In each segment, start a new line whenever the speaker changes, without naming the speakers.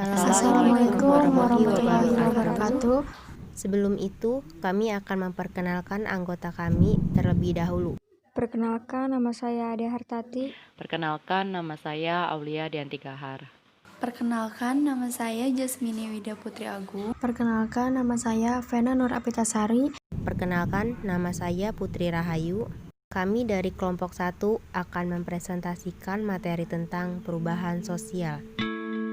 Assalamualaikum warahmatullahi wabarakatuh.
Sebelum itu, kami akan memperkenalkan anggota kami terlebih dahulu.
Perkenalkan, nama saya Ade Hartati.
Perkenalkan, nama saya Aulia Dianti Kahar.
Perkenalkan, nama saya Jasmine Wida Putri Agung.
Perkenalkan, nama saya Vena Nur Apitasari.
Perkenalkan, nama saya Putri Rahayu. Kami dari kelompok 1 akan mempresentasikan materi tentang perubahan sosial.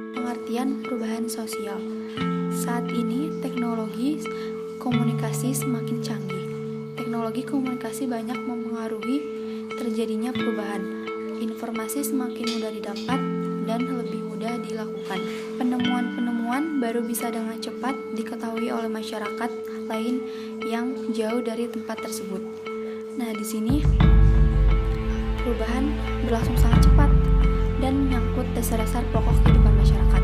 Pengertian perubahan sosial. Saat ini teknologi komunikasi semakin canggih. Teknologi komunikasi banyak mempengaruhi terjadinya perubahan. Informasi semakin mudah didapat dan lebih mudah dilakukan. Penemuan-penemuan baru bisa dengan cepat diketahui oleh masyarakat lain yang jauh dari tempat tersebut. Nah, di sini perubahan berlangsung sangat cepat dan menyangkut dasar-dasar pokok kehidupan masyarakat.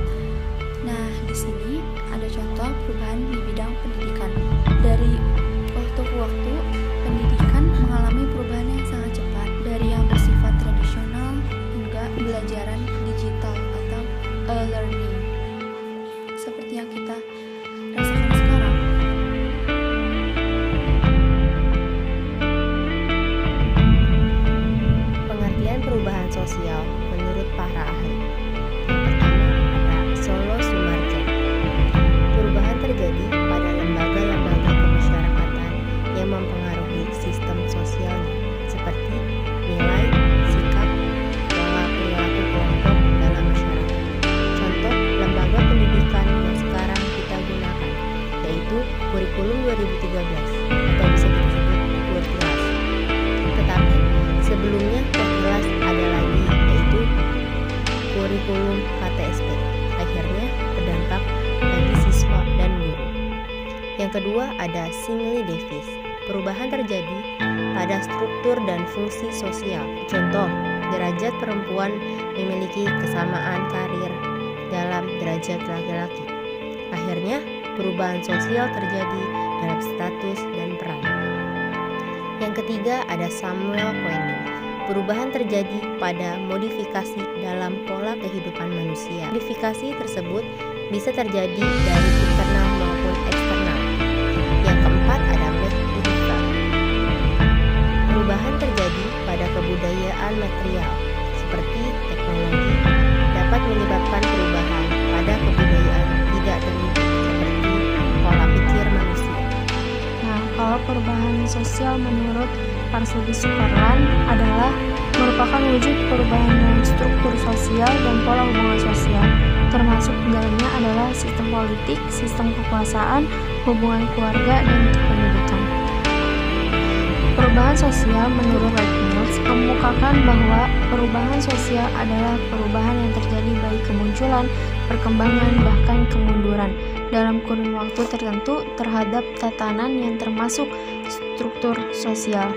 Nah, di sini ada contoh perubahan di bidang pendidikan. Dari waktu ke waktu, pendidikan mengalami perubahan yang sangat cepat dari yang bersifat tradisional hingga pembelajaran digital atau e-learning. Seperti yang kita rasakan sekarang.
Pengertian perubahan sosial menurut para ahli. Yang pertama ada Solo Sumarja. Perubahan terjadi pada lembaga-lembaga kemasyarakatan yang mempengaruhi sistem sosialnya, seperti nilai, sikap, pola perilaku kelompok dalam masyarakat. Contoh lembaga pendidikan yang sekarang kita gunakan, yaitu Kurikulum 2013 atau bisa kita sebut Kurkilas. Tetapi sebelumnya Kurkilas ada lagi, yaitu Kurikulum KTSP. Akhirnya berdampak bagi siswa dan guru. Yang kedua ada Singley Davis. Perubahan terjadi pada struktur dan fungsi sosial. Contoh, derajat perempuan memiliki kesamaan karir dalam derajat laki-laki. Akhirnya perubahan sosial terjadi dalam status dan peran. Yang ketiga ada Samuel Koenig. Perubahan terjadi pada modifikasi dalam pola kehidupan manusia. Modifikasi tersebut bisa terjadi dari internal maupun eksternal. Yang keempat ada Beck-Hiffer. Perubahan terjadi pada kebudayaan material, seperti teknologi, dapat menyebabkan perubahan pada kebudayaan tidak terwujud, seperti pola pikir manusia.
Nah, kalau perubahan sosial menurut Parsugi Superland adalah merupakan wujud perubahan dalam struktur sosial dan pola hubungan sosial, termasuk dalamnya adalah sistem politik, sistem kekuasaan, hubungan keluarga, dan pendidikan. Perubahan sosial menurut Leibniz mengemukakan bahwa perubahan sosial adalah perubahan yang terjadi baik kemunculan, perkembangan, bahkan kemunduran dalam kurun waktu tertentu terhadap tatanan yang termasuk struktur sosial.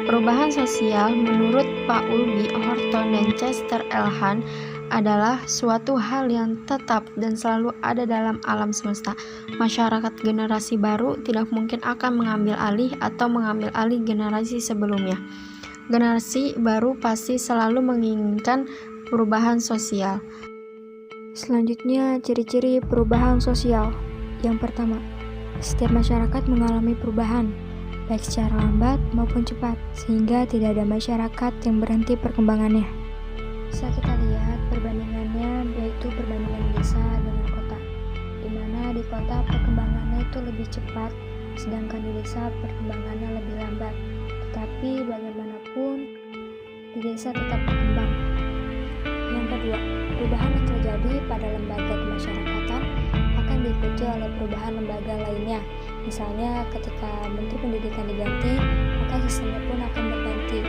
Perubahan sosial menurut Paul B. Horton dan Chester L. Hahn adalah suatu hal yang tetap dan selalu ada dalam alam semesta. Masyarakat generasi baru tidak mungkin akan mengambil alih atau mengambil alih generasi sebelumnya. Generasi baru pasti selalu menginginkan perubahan sosial. Selanjutnya, ciri-ciri perubahan sosial. Yang pertama, setiap masyarakat mengalami perubahan, baik secara lambat maupun cepat, sehingga tidak ada masyarakat yang berhenti perkembangannya. Bisa kita lihat perbandingannya, yaitu perbandingan desa dengan kota, di mana di kota perkembangannya itu lebih cepat, sedangkan di desa perkembangannya lebih lambat. Tetapi bagaimanapun, di desa tetap berkembang. Yang kedua, perubahan yang terjadi pada lembaga kemasyarakatan akan diikuti oleh perubahan lembaga lainnya. Misalnya ketika Menteri Pendidikan diganti, maka sistemnya pun akan berganti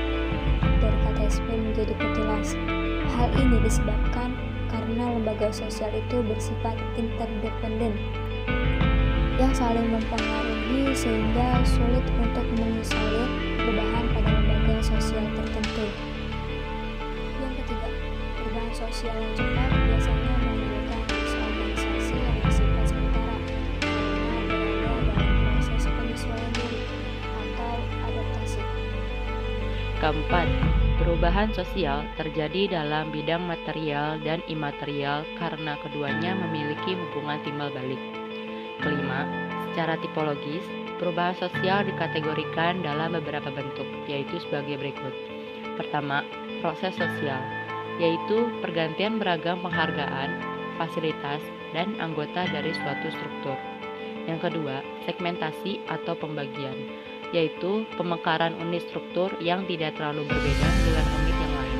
dari KTSP menjadi Kurkilas. Hal ini disebabkan karena lembaga sosial itu bersifat interdependen yang saling mempengaruhi sehingga sulit untuk mengisolir perubahan pada lembaga sosial tertentu. Yang ketiga, perubahan sosial yang cepat biasanya menimbulkan disorganisasi yang bersifat sementara karena berada dalam proses penyesuaian diri atau adaptasi.
Keempat, Perubahan sosial terjadi dalam bidang material dan imaterial karena keduanya memiliki hubungan timbal balik. Kelima, secara tipologis, perubahan sosial dikategorikan dalam beberapa bentuk, yaitu sebagai berikut. Pertama, proses sosial, yaitu pergantian beragam penghargaan, fasilitas, dan anggota dari suatu struktur. Yang kedua, segmentasi atau pembagian, yaitu pemekaran unit struktur yang tidak terlalu berbeda dengan unit yang lain.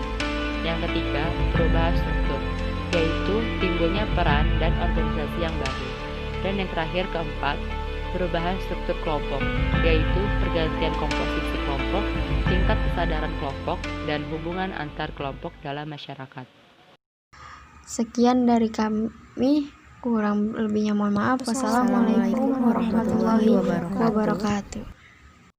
Yang ketiga, perubahan struktur, yaitu timbulnya peran dan organisasi yang baru. Dan yang terakhir, keempat, perubahan struktur kelompok, yaitu pergantian komposisi kelompok, tingkat kesadaran kelompok, dan hubungan antar kelompok dalam masyarakat.
Sekian dari kami, kurang lebihnya mohon maaf. Wassalamualaikum warahmatullahi wabarakatuh.